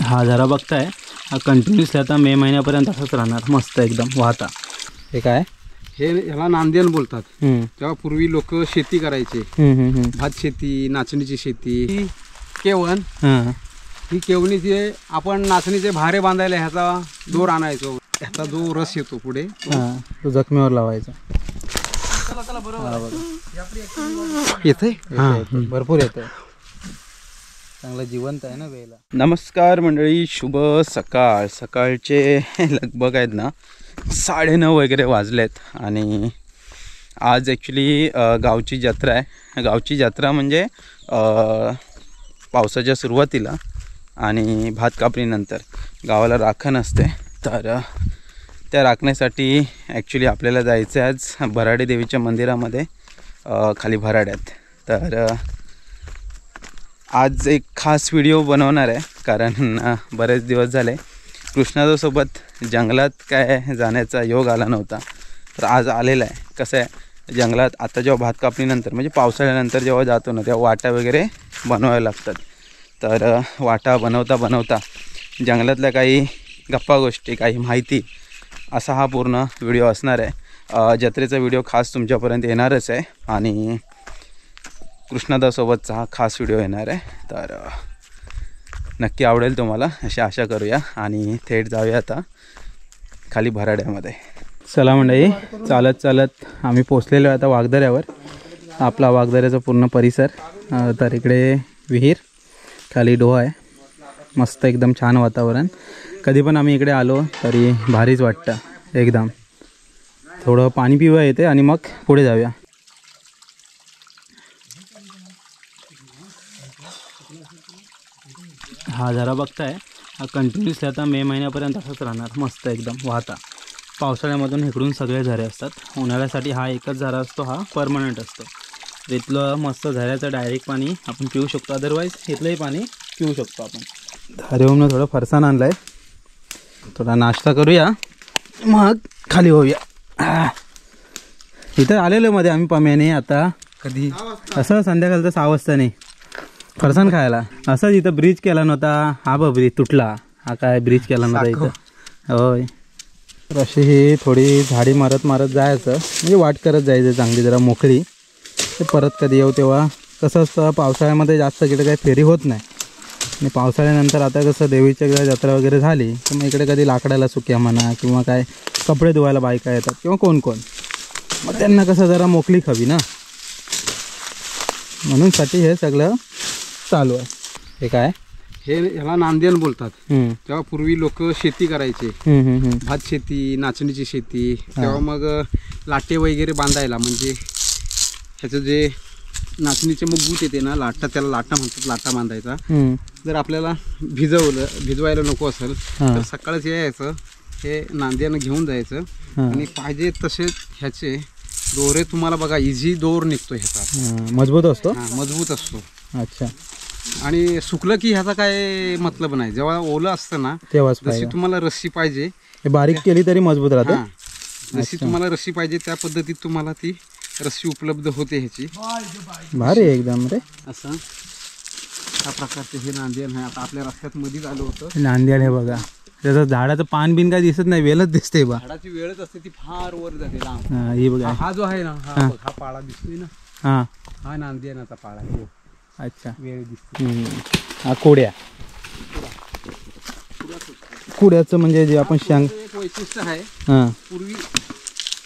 हा झरा बघताय, हा कंटिन्युअसली आता मे महिन्यापर्यंत असंच राहणार, मस्त एकदम वाहता। हे काय, हे ह्याला नांदेन बोलतात। तेव्हा पूर्वी लोक शेती करायचे, भात शेती, नाचणीची शेती। केवण, ही केवणीचे आपण नाचणीचे भारे बांधायला ह्याचा दोर आणायचो, ह्याचा जो रस येतो पुढे तो जखमीवर लावायचा। येते भरपूर येते, चांगलं जिवंत आहे ना वेळेला। नमस्कार मंडळी, शुभ सकाळ। सकाळचे लगभग आहेत ना 9:30 वगैरे वाजलेत आणि आज ॲक्च्युली गावची जत्रा आहे। गावची जत्रा म्हणजे पावसाच्या सुरुवातीला आणि भात कापणीनंतर गावाला राखण असते, तर त्या राखण्यासाठी ॲक्च्युली आपल्याला जायचं आहे आज भराडी देवीच्या मंदिरामध्ये, खाली भराड्यात। तर आज एक खास व्हिडिओ बनवणार आहे, कारण बरेच दिवस झाले कृष्णासोबत जंगलात काय जाण्याचा योग आला नव्हता, तर आज आलेला आहे। कसं आहे, जंगलात आता जेव्हा भात कापणीनंतर म्हणजे पावसाळ्यानंतर जेव्हा जातो ना, तेव्हा वाटा वगैरे बनवाव्या लागतात। तर वाटा बनवता जंगलातल्या काही गप्पा गोष्टी, काही माहिती, असा हा पूर्ण व्हिडिओ असणार आहे। जत्रेचा व्हिडिओ खास तुमच्यापर्यंत येणारच आहे आणि कृष्णादासोबतचा हा खास व्हिडिओ येणार आहे, तर नक्की आवडेल तुम्हाला अशी आशा करूया आणि थेट जाऊया आता खाली भराड्यामध्ये। चला मंडळी, चालत आम्ही पोचलेलो आहे आता वाघदऱ्यावर। आपला वाघदऱ्याचा पूर्ण परिसर, तर इकडे विहीर, खाली डोह आहे, मस्त एकदम छान वातावरण। कधी पण आम्ही इकडे आलो तरी भारीच वाटतं एकदम। थोडं पाणी पिऊया येते आणि मग पुढे जाऊया। हा झरा बघताय, हा कंटिन्युअसली आता मे महिन्यापर्यंत असंच राहणार, मस्त एकदम वाहता। पावसाळ्यामधून इकडून सगळे झरे असतात, उन्हाळ्यासाठी हा एकच झरा असतो, हा परमनंट असतो। इथलं मस्त झऱ्याचं डायरेक्ट पाणी आपण पिऊ शकतो, अदरवाईज इथलंही पाणी पिऊ शकतो आपण। झऱ्यावरून थोडं फरसाण आणलं आहे, थोडा नाश्ता करूया मग खाली होऊया। इथं आलेलो मध्ये आम्ही पम्याने, आता कधी असं संध्याकाळचं 6 वाजता नाही फरसाण खायला, असंच इथं ब्रिज केला नव्हता, हा बघ ब्रिज तुटला, हा काय ब्रिज केला नव्हता इथं, होय। तर अशी ही थोडी झाडी मारत जायचं, म्हणजे वाट करत जायचं चांगली जरा मोकळी, ते परत कधी येऊ तेव्हा। कसं असतं, पावसाळ्यामध्ये जास्त इकडे काही फेरी होत नाही, आणि पावसाळ्यानंतर आता कसं देवीच्या जत्रा वगैरे झाली तर मग इकडे कधी लाकडाला सुक्या म्हणा किंवा काय कपडे धुवायला बायका येतात किंवा कोण मग त्यांना कसं जरा मोकळी हवी ना, म्हणून साठी हे सगळं चालू आहे। हे काय, हे ह्याला नांदेन बोलतात। तेव्हा पूर्वी लोक शेती करायचे, भात शेती, नाचणीची शेती। तेव्हा मग लाटे वगैरे बांधायला, म्हणजे ह्याचं जे नाचणीचे मग गूट येते ना, लाटा, त्याला लाटा म्हणतात, लाटा बांधायचा। जर आपल्याला भिजवायला नको असेल तर सकाळच यायचं, हे नांद्यानं घेऊन जायचं आणि पाहिजे तसे ह्याचे दोरे तुम्हाला बघा इझी दोर निघतो ह्याचा, मजबूत असतो, मजबूत असतो। अच्छा, आणि सुकलं की ह्याचा काय मतलब नाही, जेव्हा ओलं असतं ना तेव्हाच जशी तुम्हाला रस्सी पाहिजे, बारीक केली तरी मजबूत राहते, जशी तुम्हाला रस्सी पाहिजे त्या पद्धतीत तुम्हाला ती रस्सी उपलब्ध होते ह्याची। भारी एकदम रे, असं ह्या प्रकारचे हे नांदेन आहे। आता आपल्या रस्त्यात मध्येच आलो होतं नांदेड, हे बघा त्याचं झाडाचं पान बिन काय दिसत नाही, वेलच दिसते बा, झाडाची वेळच असते ती फार वर जाते लांब। ही बघा, हा जो आहे ना, हा पाळा दिसतोय ना, हा नांदेनाचा पाळा आहे। अच्छा, वेळ दिसते, हा कुड्याचं म्हणजे जे आपण शेंग, एक वैशिष्ट्य आहे। पूर्वी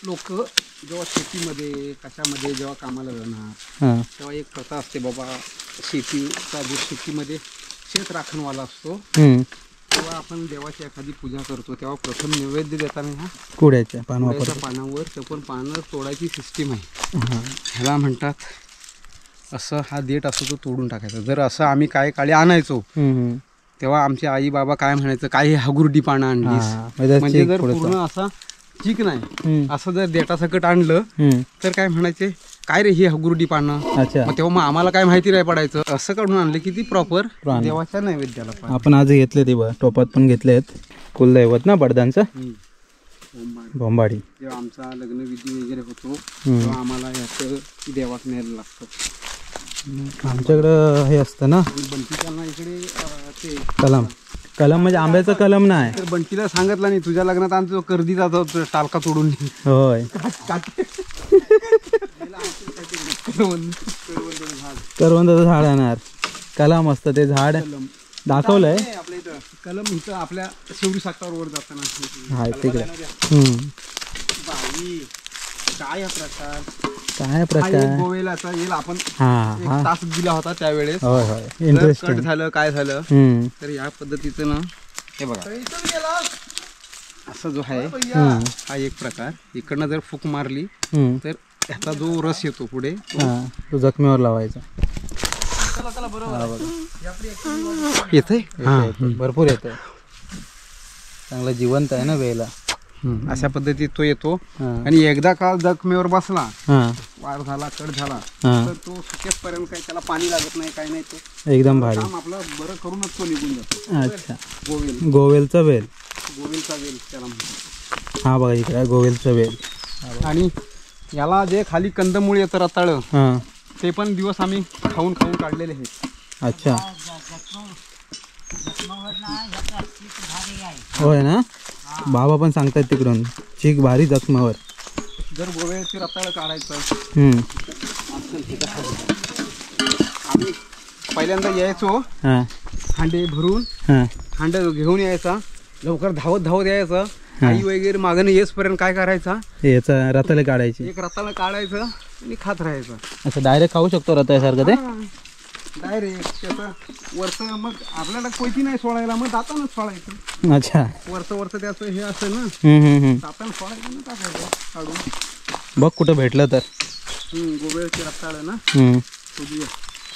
लोक जेव्हा शेतीमध्ये कशामध्ये जेव्हा कामाला जाणार तेव्हा एक प्रथा असते, बाबा शेतीचा जो शेतीमध्ये शेत राखणवाला असतो, तेव्हा आपण देवाची एखादी पूजा करतो तेव्हा प्रथम नैवेद्य देताना ह्या कुड्याच्या पानावर, ते पण पानं तोडायची सिस्टीम आहे, ह्याला म्हणतात। असं हा देठ असतो तो तोडून टाकायचा। जर असं आम्ही काय काळी आणायचो तेव्हा आमचे आई बाबा काय म्हणायचं, काय हे हगुरडी पानं आणलीस, म्हणजे जर पूर्ण असा ठीक नाही, असं जर देठासकट आणलं तर काय म्हणायचे, काय रे ही हगुरडी पानं, मग तेव्हा मग आम्हाला काय माहिती नाही पडायचं, असं काढून आणले की ती प्रॉपर देवाच्या नैवेद्याला। आपण आज घेतले ते टोपात पण घेतले आहेत, कुलदैवत ना बडदांचं, बोंबाडी। जेव्हा आमचा लग्नविधी वगैरे होतो तेव्हा आम्हाला याचं देवात न्यायला लागतं। आमच्याकडं हे असतं ना, बंटीच्या इकडे ते कलाम, कलम म्हणजे आंब्याचं कलम नाही. तर बंटीला सांगितलं नाही तुझ्या लग्नात आमचा कर्दी जातो टालका तोडून. होय करवंदाचं झाड आणणार. कलम असतं ते झाड दाखवलंय आपल्या इथं कलम इथं आपल्या शेवरी साखरावर जाताना. हाय तिकडे. बाई काय हा प्रकार. काय हा एक प्रकार. गोवेलाचा येईल आपण हा एक हा तास दिला होता त्यावेळेस. होय होय जर कट इंटरेस्टिंग. झालं काय झालं तर या पद्धतीचं ना हे बघा असं जो आहे हा एक प्रकार. इकडनं जर फूक मारली तर ह्याचा जो रस येतो पुढे हा तो जखमीवर लावायचा. येतंय. भरपूर येतंय. चांगला जिवंत आहे ना वेळेला. अशा पद्धतीत तो येतो. हा. आणि एकदा का जखमेवर बसला हा वार झाला कट झाला हा तर तो सुकेपर्यंत काही त्याला पाणी लागत नाही काय नाही. तो एकदम भारी. काम आपलं बरं करूनच तो निघून जातो. अच्छा गोवेल गोवेलचा वेल. गोवेलचा वेल त्याला म्हणतात. हा बघा इकडे आहे गोवेलचा वेल. आणि याला जे खाली कंदमुळे येतं रताळ हा ते पण दिवस आम्ही खाऊन खाऊन काढलेले आहेत. अच्छा होय ना. बाबा पण सांगतात तिकडून चीक भारी जखमावर. जर गोव्याची रताळ काढायचं आम्ही पहिल्यांदा यायचो हा हांडे भरून. हा हांडे घेऊन यायचा लवकर धावत धावत यायचं. आई वगैरे मागणं येसपर्यंत काय करायचा याचा रताळे काढायची. एक रताळ काढायचं आणि खात राहायचं. असं डायरेक्ट खाऊ शकतो रताळ्यासारखं ते. डायरेक्ट त्याचं वरचं मग आपल्याला कोयती नाही सोडायला मग दातानच सोडायचं. अच्छा वरचं त्याचं हे असेल ना हम्म. दातानं सोडायचं ना टाकायचं काढून. बघ कुठं भेटलं तर. गोव्याची रताळ ना शोधूया.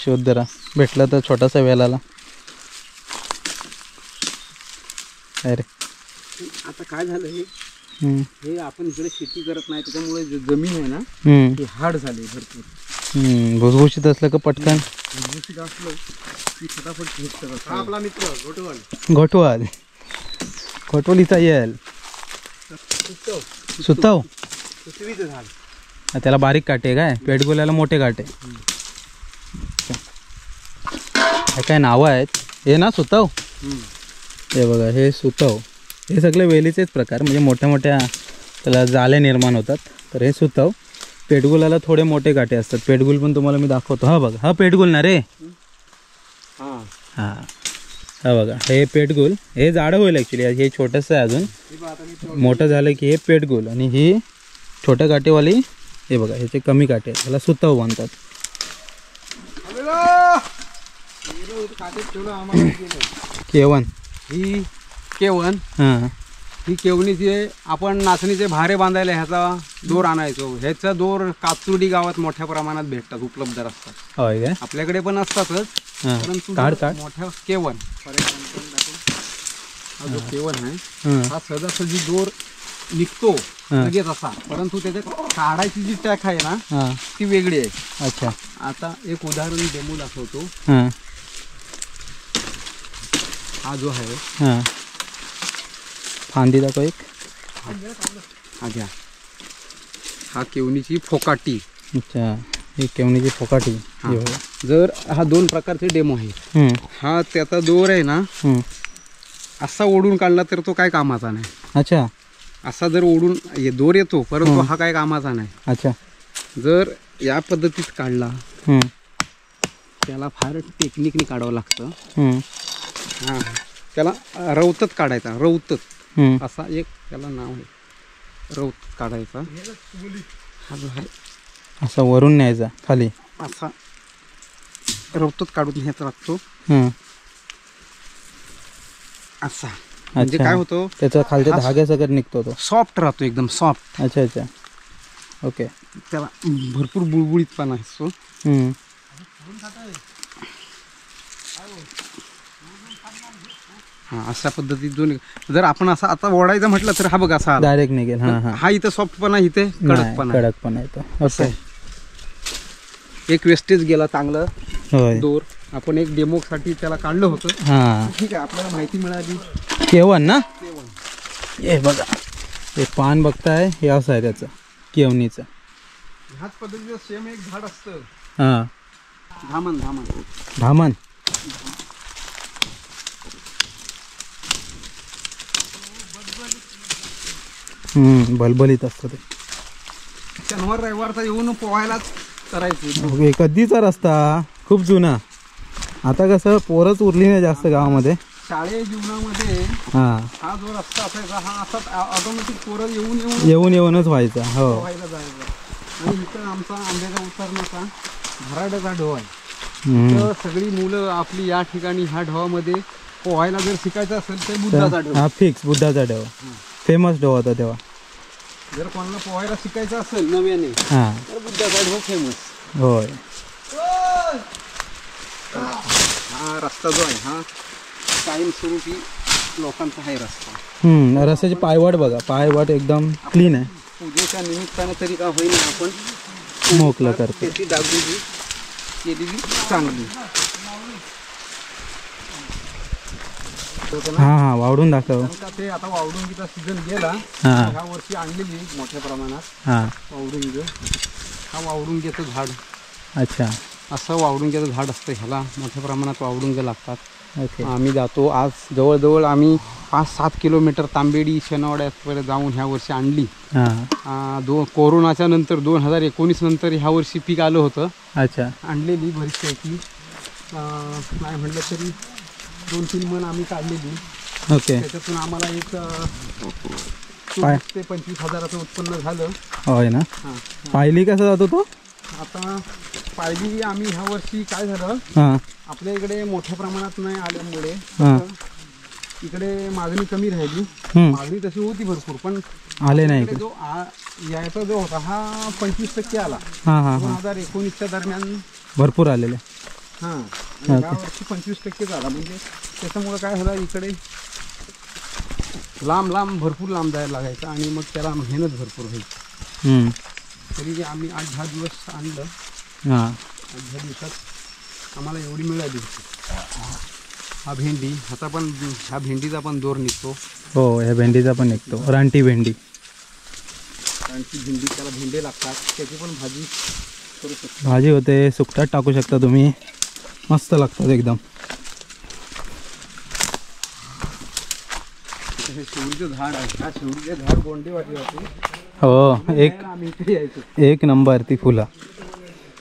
शोध जरा भेटलं तर छोटासा वेलाला. अरे आता काय झालं हे आपण इकडे शेती करत नाही त्याच्यामुळे जमीन आहे ना ही हार्ड झाली भरपूर. भुसभुशीत असलं का पटकन भुसभुशीत असलं की फटाफट भेटतं. हा आपला मित्र घोटवल. घोटवाल घोटवलीचा येल सुताव. पृथ्वीचं झाड त्याला बारीक काटे काय पेटगोल्याला मोठे काटे. काय नावं आहेत हे ना सुताव. हे बघा हे सुताव. हे सगळे वेलीचेच प्रकार म्हणजे मोठ्या मोठ्या त्याला जाळे निर्माण होतात. तर हे सुताव. पेटगुलाला थोडे मोठे काटे असतात. पेटगुल पण तुम्हाला मी दाखवतो. हा बघा हा पेटगुल ना रे. हां हा हा बघा हे पेटगुल. हे जाडं होईल ॲक्च्युली. हे छोटंसं आहे अजून. मोठं झालं की हे पेटगुल. आणि ही छोट्या काटेवाली हे बघा ह्याचे कमी काटे आहेत. त्याला सुताव बांधतात. केवन ही केवन. हां ही केवणीचे आपण नाचणीचे भारे बांधायला ह्याचा दोर आणायचो. ह्याचा दोर कातुर्डी गावात मोठ्या प्रमाणात भेटतात उपलब्ध असतात. होय काय. आपल्याकडे पण असतातच हां परंतु काढ काढ. मोठ्या केवन हा जो केवन आहे हां हा सहजासहजी दोर निघतो लगेच असा. परंतु त्याच्यात काढायची जी टॅक आहे ना हां ती वेगळी आहे. अच्छा आता एक उदाहरण डेमो दाखवतो. हां हा जो आहे हां फांदी दाखव एक. हा घ्या. हा केवणीची फोकाटी. अच्छा ही केवणीची फोकाटी. हा. जर हा दोन प्रकारचे डेमो आहे. हा त्याचा दोर आहे ना असा ओढून काढला तर तो काय कामाचा नाही. अच्छा असा जर ओढून दोर येतो परंतु हा काय कामाचा नाही. अच्छा जर या पद्धतीत काढला त्याला फार टेक्निकने काढावं लागतं. हां त्याला रवतत काढायचा. रवतत असा एक त्याला नाव आहे. रवतत काढायचा. हा जो आहे असा वरून न्यायचा खाली असा रवतत काढून न्यायचा लागतो असा. म्हणजे काय होतं त्याचा खालच्या धाग्यासकट निघतो तो. सॉफ्ट राहतो एकदम सॉफ्ट. अच्छा अच्छा ओके. त्याला भरपूर बुळबुळीतपणा असतो. हा अशा पद्धतीत दोन जर आपण असा आता ओढायचं म्हटलं तर हा बघ असा डायरेक्ट निघेल. हां हां हा इथं सॉफ्टपणा इथे कडकपणा. कडकपणा येतो. असं एक वेस्टेज गेला चांगलं होय. दोर. आपण एक डेमो साठी त्याला काढलं होतं. हां ठीक आहे आपल्याला माहिती मिळाली. केवन ना. हे बघा हे पान बघताय हे असं आहे त्याचं केवणीचं. ह्याच पद्धतीचं सेम एक झाड असतं. हां धामण धामण धामण. भलभलीत असतं ते. शनिवार रविवारचा येऊन पोहायलाच करायचं. ओके, कधीचा रस्ता खूप जुना. आता कसं पोरच उरली नाही जास्त गावामध्ये. शाळेय जीवनामध्ये हा जो रस्ता असायचा हा असा ऑटोमॅटिक पोरं येऊन येऊनच व्हायचा. हो, पोहायला जायचं. आणि इथं आमचा आंब्याचा उतरण्याचा भराड्याचा ढो आहे. तर सगळी मुलं आपली या ठिकाणी ह्या ढवामध्ये पोहायला जर शिकायचं असेल तर बुद्धाचा ढो. हा फिक्स बुद्धाचा ढो, फेमस ढो होता तेव्हा. जर कोणाला पोहायला शिकायचं असेल नव्याने तर बुद्धाचा ढो फेमस. होय, हा रस्ता जो आहे हा कायमस्वरूपी लोकांचा आहे रस्ता. रस्त्याची पायवाट बघा, पायवाट एकदम क्लीन आहे. पूजेच्या निमित्तानं तरी का होईना आपण मोकळं करतो. त्याची डागडुजी केलेली चांगली. हा वावडून दाखव. ते आता वावडुंगीचा सीझन गेला. ह्या वर्षी आणलेली मोठ्या प्रमाणात वावडुंग. हा वावडुंग्याचं झाड. अच्छा, असं वावडुंग्याचं झाड असतं. ह्याला मोठ्या प्रमाणात वावडुंग लागतात. ओके. आम्ही जातो. आज जवळजवळ आम्ही 5-7 किलोमीटर तांबेडी शेनवाड्यापर्यंत जाऊन ह्या वर्षी आणली. कोरोनाच्या नंतर 2019 नंतर ह्या वर्षी पीक आलं होतं. अच्छा, आणलेली बरीचपैकी. नाही म्हटलं तरी 2-3 मन आम्ही काढलेली. ओके. त्याच्यातून आम्हाला एक 25 हजाराचं उत्पन्न झालं. होय ना. पाहिली कसं जातो तो. आता पाहिली आम्ही ह्या वर्षी काय झालं, आपल्या इकडे मोठ्या प्रमाणात नाही आल्यामुळे इकडे मागणी कमी राहिली. मागणी तशी होती भरपूर, पण आले नाही. जो याचा जो होता हा 25% आला. 2019च्या दरम्यान भरपूर आलेले. या वर्षी 25% आला. म्हणजे त्याच्यामुळे काय झालं, इकडे लांब भरपूर लांब जायला लागायचं आणि मग त्याला मेहनत भरपूर व्हायची. तरी आम्ही 8-10 दिवस आणलं. 8-10 दिवसात आम्हाला एवढी मिळाली. हा भेंडी, आता पण ह्या भेंडीचा पण दोर निघतो. हो, ह्या भेंडीचा पण निघतो. रानटी भेंडी. रानटी भेंडी, त्याला भेंडे लागतात. त्याची पण भाजी करू शकतो. भाजी होते, सुकटात टाकू शकता तुम्ही, मस्त लागतात एकदम. हे शेवडीचं झाड आहे. ह्या शेवडीचे झाड गोंडेवाडी होते. हो, एक नंबर ती फुलं.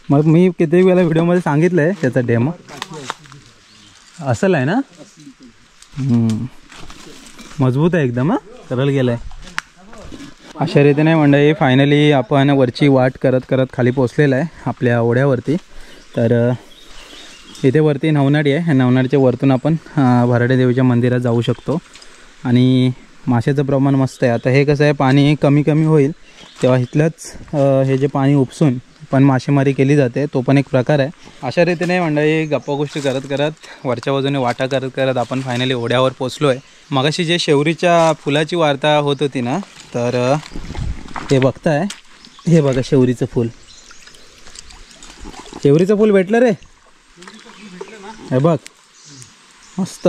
मग मी किती वेळा व्हिडिओमध्ये सांगितलं आहे त्याचा डेमो. असल आहे ना. मजबूत आहे एकदम. सरळ गेलं आहे. अशा रीतीने मंडळी फायनली आपण वरची वाट करत करत खाली पोचलेलं आहे आपल्या ओढ्यावरती. तर इथे वरती नवनाडी आहे. नवनाडीच्या वरतून आपण भराडे देवीच्या मंदिरात जाऊ शकतो. आणि माशाचं प्रमाण मस्त आहे. आता हे कसं आहे, पाणी कमी कमी होईल तेव्हा इथलंच हे जे पाणी उपसून पण मासेमारी केली जाते, तो पण एक प्रकार आहे. अशा रीतीने मंडळी गप्पा गोष्टी करत करत वरच्या बाजूने वाटा करत करत आपण फायनली ओढ्यावर पोचलो आहे. मगाशी जे शेवरीच्या फुलाची वार्ता होत होती ना, तर हे बघताय, हे बघा शेवरीचं फूल. शेवरीचं फूल भेटलं रे. हे बघ मस्त.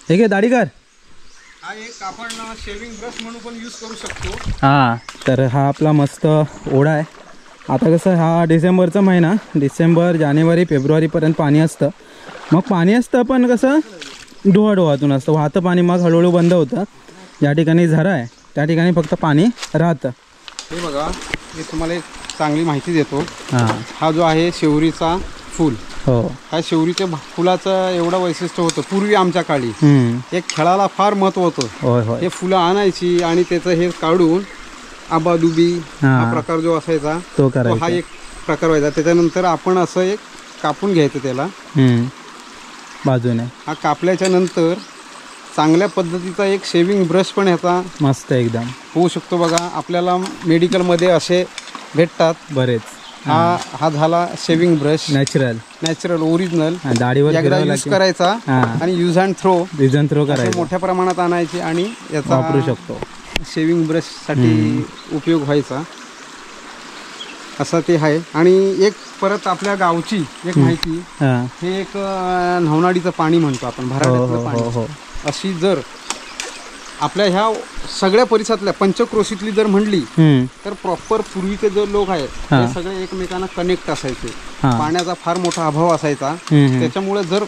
हे घे, दाढी कर. हा एक आपण शेविंग ब्रश म्हणून पण यूज करू शकतो. तर हा आपला मस्त ओढा आहे. आता कसं, हा डिसेंबरचा महिना, डिसेंबर जानेवारी फेब्रुवारीपर्यंत पाणी असतं. मग पाणी असतं पण कसं डोहातून असतं, वाहतं पाणी. मग हळूहळू बंद होतं. ज्या ठिकाणी झरा आहे त्या ठिकाणी फक्त पाणी राहतं. हे बघा, मी तुम्हाला एक चांगली माहिती देतो. हा जो आहे शेवरीचा फूल. हो, ह्या शेवरीच्या फुलाचं एवढं वैशिष्ट्य होतं. पूर्वी आमच्या काळी एक खेळाला फार महत्व होतं. हे फुलं आणायची आणि त्याचं हे काढून आबादुबी हा प्रकार जो असायचा तो हा एक प्रकार व्हायचा. त्याच्यानंतर आपण असं एक कापून घ्यायचं त्याला बाजूने. हा कापल्याच्या नंतर चांगल्या पद्धतीचा एक शेविंग ब्रश पण ह्याचा मस्त एकदम होऊ शकतो. बघा, आपल्याला मेडिकलमध्ये असे भेटतात बरेच. हा झाला शेविंग ब्रश. Natural original. दाढीवर एकदा यूज करायचा आणि यूज अँड थ्रो करायचा. मोठ्या प्रमाणात आणायची आणि याचा वापरू शकतो. शेविंग ब्रश साठी उपयोग व्हायचा. असं ते आहे. आणि एक परत आपल्या गावची एक माहिती, हे एक नवनाडीचं पाणी म्हणतो आपण, भराड्यातलं पाणी. अशी जर आपल्या ह्या सगळ्या परिसरातल्या पंचक्रोशीतली जर म्हणली तर प्रॉपर पूर्वीचे जे लोक आहेत ते सगळे एकमेकांना कनेक्ट असायचे. पाण्याचा फार मोठा अभाव असायचा. त्याच्यामुळे जर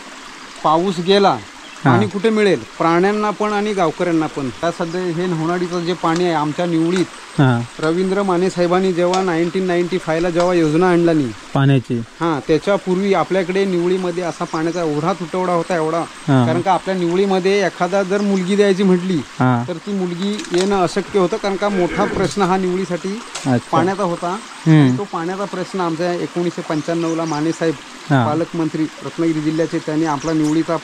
पाऊस गेला पाणी कुठे मिळेल, प्राण्यांना पण आणि गावकऱ्यांना पण. त्या सध्या हे न्हावणाडीचं जे पाणी आहे आमच्या निवळीत हां रवींद्र माने साहेबांनी जेव्हा 1995ला जेव्हा योजना आणली पाण्याची, त्याच्यापूर्वी आपल्याकडे निवळीमध्ये असा पाण्याचा एवढा तुटवडा होता एवढा, कारण का आपल्या निवळीमध्ये एखादा जर मुलगी द्यायची म्हटली तर ती मुलगी येणं अशक्य होतं, कारण का मोठा प्रश्न हा निवळीसाठी पाण्याचा होता. तो पाण्याचा प्रश्न आमच्या 1995ला माने साहेब पालकमंत्री रत्नागिरी जिल्ह्याचे, त्यांनी आपला निवळीचा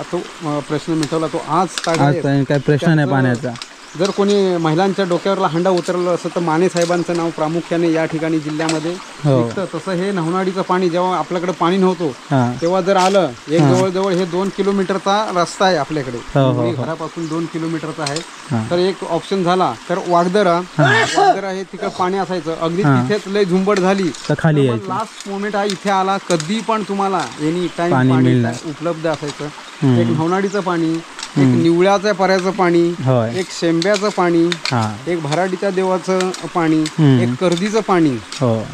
तो प्रश्न मिटवला. तो आज काय प्रश्न नाही पाण्याचा. जर कोणी महिलांच्या डोक्यावरला हंडा उतरलं असं तर माने साहेबांचं नाव प्रामुख्याने या ठिकाणी जिल्ह्यामध्ये निघतं. तसं हे न्हावणाडीचं पाणी जेव्हा आपल्याकडे पाणी नव्हतं तेव्हा जर आलं, एक जवळजवळ हे 2 किलोमीटरचा रस्ता आहे आपल्याकडे, घरापासून 2 किलोमीटरचा आहे. तर एक ऑप्शन झाला तर वागदरा हे तिकडे पाणी असायचं, अगदी तिथेच लय झुंबड झाली तर खाली लास्ट मोमेंट हा इथे आला, कधी पण तुम्हाला एनी टाइम पाणी उपलब्ध असायचं. एक न्हावणाडीचं पाणी, एक निवळ्याच्या पर्याचं पाणी, एक शेंब्याचं पाणी, एक भराडीच्या देवाचं पाणी, एक कर्दीचं पाणी,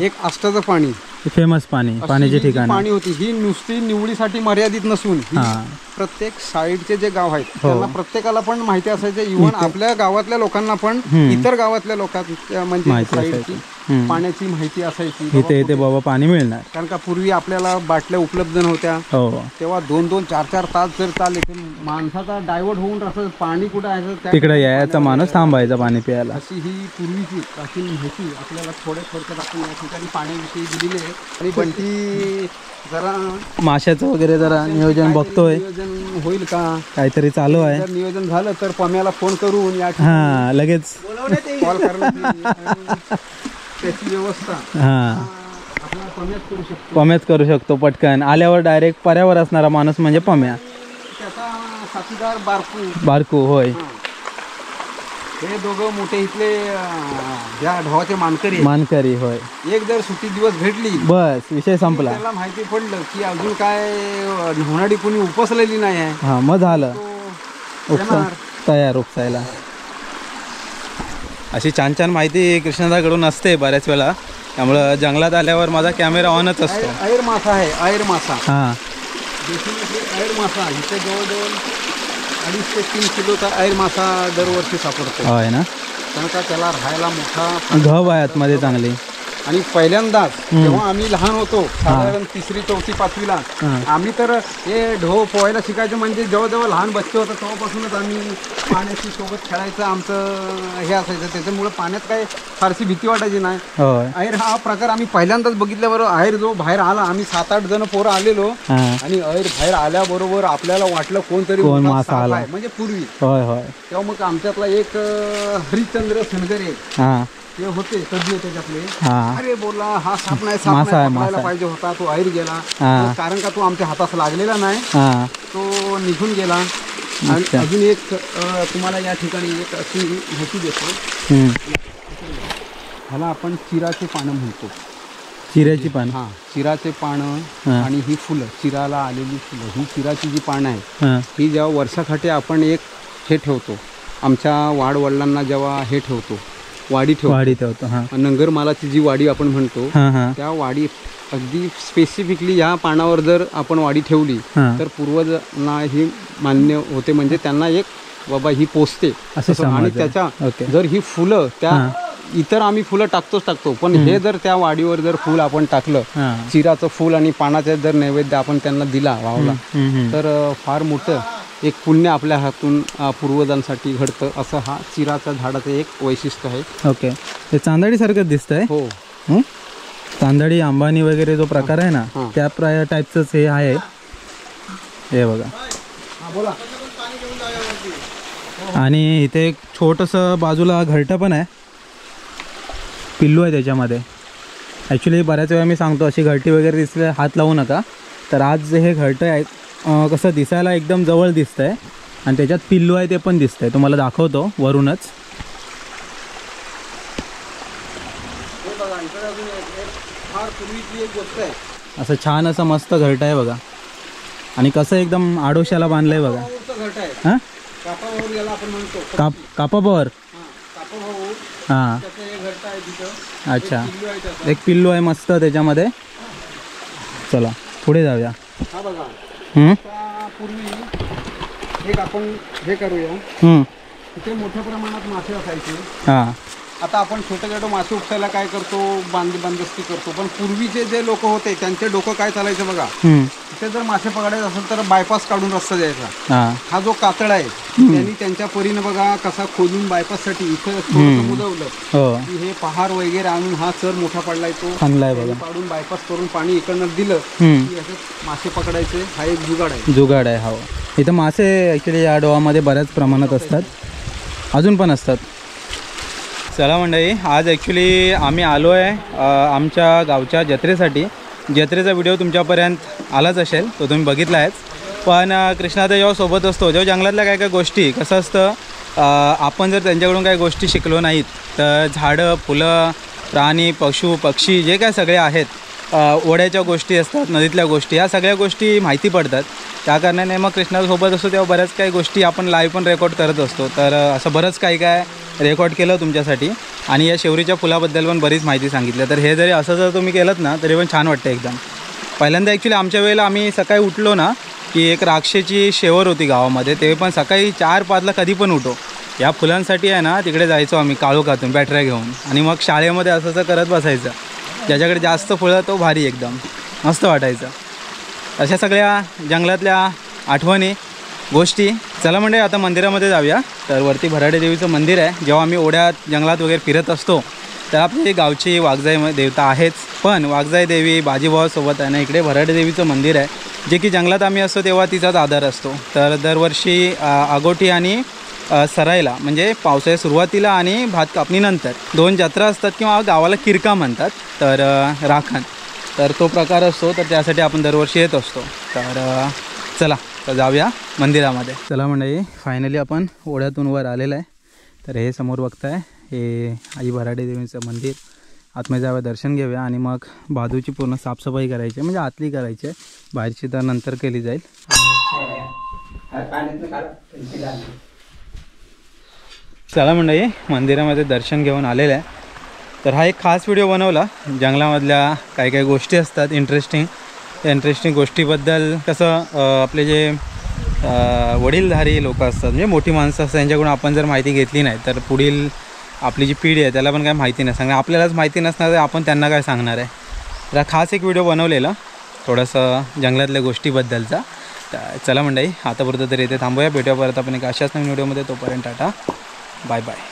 एक आष्टाचं पाणी, फेमस पाणी, पाण्याची ठिकाण पाणी होती. ही नुसती निवळीसाठी मर्यादित नसून प्रत्येक साईडचे जे गाव आहेत त्यांना प्रत्येकाला पण माहिती असायचे. इव्हन आपल्या गावातल्या लोकांना पण इतर गावातल्या लोकांना म्हणजे साईडची पाण्याची माहिती असायची. इथे बाबा पाणी मिळणार, कारण का पूर्वी आपल्याला बाटल्या उपलब्ध नव्हत्या, तेव्हा 2-2, 4-4 तास जर चालले तर माणसाचा डायव्हर्ट होऊन असं पाणी कुठं आहे तिकडे यायचा माणूस थांबायचा पाणी प्यायला. अशी ही पूर्वीची प्राचीन माहिती आपल्याला थोडक्यात आपण या ठिकाणी पाण्याविषयी दिलेली आहे. आणि बंटी जरा माशाचं वगैरे जरा नियोजन बघतोय, नियोजन होईल का काहीतरी चालू आहे. जर नियोजन झालं तर पम्याला फोन करून या लगेच कॉल करण्याची त्याची व्यवस्था पम्याच करू शकतो पटकन. आल्यावर डायरेक्ट पर्यावर असणारा माणूस म्हणजे पम्या, त्याचा साथीदार बारकू. होय, हे दोघं मोठे इथले या ढवाचे मानकरी. होय, एक जर सुट्टी दिवस भेटली बस विषय संपला. त्याला माहिती पडलं की अजून काय न्हावणाडी कोणी उपसलेली नाही आहे, मग झालं तयार उपसायला. अशी छान छान माहिती कृष्णदाकडून असते बऱ्याच वेळा, त्यामुळं जंगलात आल्यावर माझा कॅमेरा ऑनच असतो. ऐर मासा आहे, ऐर मासा. ऐर मासा इथे जवळजवळ 2.5 ते 3 किलोचा ऐर मासा दरवर्षी सापडतो. होय ना, कारण का त्याला राहायला मोठा घव आहे आतमध्ये चांगली. आणि पहिल्यांदाच जेव्हा आम्ही लहान होतो, साधारण 3री 4थी 5वीला, आम्ही तर हे ढो पोहायला शिकायचं म्हणजे जवळजवळ लहान बच्चे होतं तेव्हापासूनच आम्ही पाण्याची सोबत खेळायचं आमचं हे असायचं. त्याच्यामुळे पाण्यात काय फारशी भीती वाटायची नाही. ऐर हा प्रकार आम्ही पहिल्यांदाच बघितल्याबरोबर ऐर जो बाहेर आला, आम्ही 7-8 जण पोरं आलेलो आणि ऐर बाहेर आल्याबरोबर आपल्याला वाटलं कोणतरी मासा आला म्हणजे पूर्वी. तेव्हा मग आमच्यातला एक हरिश्चंद्र सनगरे ते होते तज्ञ त्याच्यातले, अरे बोला हा साप नाही, साप पकडायला पाहिजे होता, तो ऐर गेला. कारण का तो आमच्या हातास लागलेला नाही, तो निघून गेला. आणि अजून एक तुम्हाला या ठिकाणी एक अशी माहिती देतो, ह्याला आपण चिराचे पानं म्हणतो. चिराची पानं? चिराचे पानं आणि ही फुलं, चिराला आलेली फुलं, ही चिराची जी पानं आहे ही जेव्हा वर्षाकाठी आपण एक हे ठेवतो, आमच्या वाडवडिलांना जेव्हा हे ठेवतो, वाडी ठेवतो, नंगरमालाची जी वाडी आपण म्हणतो, त्या वाडी अगदी स्पेसिफिकली ह्या पानावर जर आपण वाडी ठेवली तर पूर्वजांना ही मान्य होते, म्हणजे त्यांना एक बाबा ही पोचते असं. आणि त्याच्या जर ही फुलं त्या इतर आम्ही फुलं टाकतो, पण हे जर त्या वाडीवर जर फुल आपण टाकलं, चिराचं फुल आणि पानाचा जर नैवेद्य आपण त्यांना दिला वावला, तर फार मोठं एक पुण्य आपल्या हातून पूर्वजांसाठी घडतं. असं हा चिराच्या झाडाचं एक वैशिष्ट्य आहे. ओके, ते चांदडीसारखं दिसतंय. हो, चांदडी अंबानी वगैरे जो प्रकार आहे ना, त्या टाईपचंच हे आहे. हे बघा. बोला. आणि इथे एक छोटंसं बाजूला घरटं पण आहे, पिल्लू आहे त्याच्यामध्ये. ॲक्च्युली बऱ्याच वेळा मी सांगतो अशी घरटी वगैरे दिसले हात लावू नका, तर आज हे घरटं आहे कसं दिसायला एकदम जवळ दिसतंय आणि त्याच्यात पिल्लू आहे ते पण दिसतंय. तुम्हाला दाखवतो वरूनच. असं छान असं मस्त घरटं आहे बघा, आणि कसं एकदम आडोशाला बांधलंय बघा. हां, कापावर. हां, अच्छा, एक पिल्लू आहे मस्त त्याच्यामध्ये. चला पुढे जाऊया. पूर्वी एक आपण हे करूया, हम्म. इथे मोठ्या प्रमाणात मासे असायचे. हां. आता आपण छोटे छोटे मासे उपसायला काय करतो, बंदोबस्ती करतो. पण पूर्वीचे जे लोक होते त्यांचे डोकं काय चालायचं बघा, हम्म. इथे जर मासे पकडायचे असेल तर बायपास काढून रस्ता द्यायचा. हां. हा जो कातळा आहे त्यांनी त्यांच्या परीनं बघा कसा खोदून बायपाससाठी इथं थोडंसं मुदवलं हो. की हे पहार वगैरे आणून हा चर मोठा पडलाय तो चांगला आहे बघा. पाडून बायपास करून पाणी इकडनं दिलं हम्म. की असं मासे पकडायचे. हा एक जुगाड आहे. जुगाड आहे. हो, इथं मासे ॲक्च्युली या डोहामध्ये बऱ्याच प्रमाणात असतात, अजून पण असतात. चला मंडळी, आज ॲक्च्युली आम्ही आलो आहे आमच्या गावच्या जत्रेसाठी. जत्रेचा व्हिडिओ तुमच्यापर्यंत आलाच असेल, तो तुम्ही बघितला आहेच. पण कृष्णाचा जेव्हा सोबत असतो, जेव्हा जंगलातल्या काय काय गोष्टी कसं असतं, आपण जर त्यांच्याकडून काही गोष्टी शिकलो नाहीत तर झाडं, फुलं, प्राणी, पशु, पक्षी जे काय सगळे आहेत, ओढ्याच्या गोष्टी असतात, नदीतल्या गोष्टी, या सगळ्या गोष्टी माहिती पडतात. त्या कारणाने मग कृष्णासोबत असतो तेव्हा बऱ्याच काही गोष्टी आपण लाईव्ह पण रेकॉर्ड करत असतो. तर असं बरंच काही काय रेकॉर्ड केलं तुमच्यासाठी. आणि या शेवरीच्या फुलाबद्दल पण बरीच माहिती सांगितली. तर हे जरी असं जर तुम्ही केलं ना तरी पण छान वाटतं एकदम. पहिल्यांदा ॲक्च्युली आमच्या वेळेला आम्ही सकाळी उठलो ना की एक राक्षेची शेवर होती गावामध्ये, ते पण सकाळी 4-5ला कधी पण उठो, या फुलांसाठी आहे ना तिकडे जायचो आम्ही काळोखातून बॅटऱ्या घेऊन. आणि मग शाळेमध्ये असं करत बसायचं. ज्याच्याकडे जास्त फुलं तो भारी, एकदम मस्त वाटायचं. अशा सगळ्या जंगलातल्या आठवणी, गोष्टी. चला म्हणजे आता मंदिरामध्ये जाऊया. तर वरती भराडे देवीचं मंदिर आहे. जेव्हा आम्ही ओढ्यात जंगलात वगैरे फिरत असतो तर आपली गावची वाघजाई देवता आहेच, पण वाघजाई देवी बाजीभावासोबत आहे ना इकडे भराडे देवीचं मंदिर आहे, जे की जंगलात आम्ही असतो तेव्हा तिचाच आधार असतो. तर दरवर्षी आगोठी आणि सरायला म्हणजे पावसाळ्या सुरुवातीला आणि भात कापणीनंतर 2 जत्रा असतात, किंवा गावाला किरका म्हणतात, तर राखण, तर तो प्रकार असतो. तर त्यासाठी आपण दरवर्षी येत असतो. तर चला तर जाऊया मंदिरामध्ये. चला मंडळी, फायनली आपण ओढ्यातून वर आलेलं आहे. तर हे समोर बघताय हे आई भराडे देवीचं मंदिर. आतमध्ये जाऊया, दर्शन घेऊया आणि मग बाजूची पूर्ण साफसफाई करायची, म्हणजे आतली करायची आहे, बाहेरची तर नंतर केली जाईल. चला मंडळी, मंदिरामध्ये दर्शन घेऊन आलेलं आहे. तर हा एक खास व्हिडिओ बनवला. जंगलामधल्या काही काही गोष्टी असतात इंटरेस्टिंग गोष्टीबद्दल. कसं आपले जे वडीलधारी लोक असतात, म्हणजे मोठी माणसं असतात, त्यांच्याकडून आपण जर माहिती घेतली नाही तर पुढील आपली जी पिढी आहे त्याला पण काय माहिती नाही सांगणार. आपल्यालाच माहिती नसणार तर आपण त्यांना काय सांगणार आहे. तर खास एक व्हिडिओ बनवलेला थोडंसं जंगलातल्या गोष्टीबद्दलचा. तर चला मंडळी, आतापर्यंत तरी इथे थांबूया. भेटूया परत आपण एक अशाच नवीन व्हिडिओमध्ये. तोपर्यंत टाटा, बाय बाय.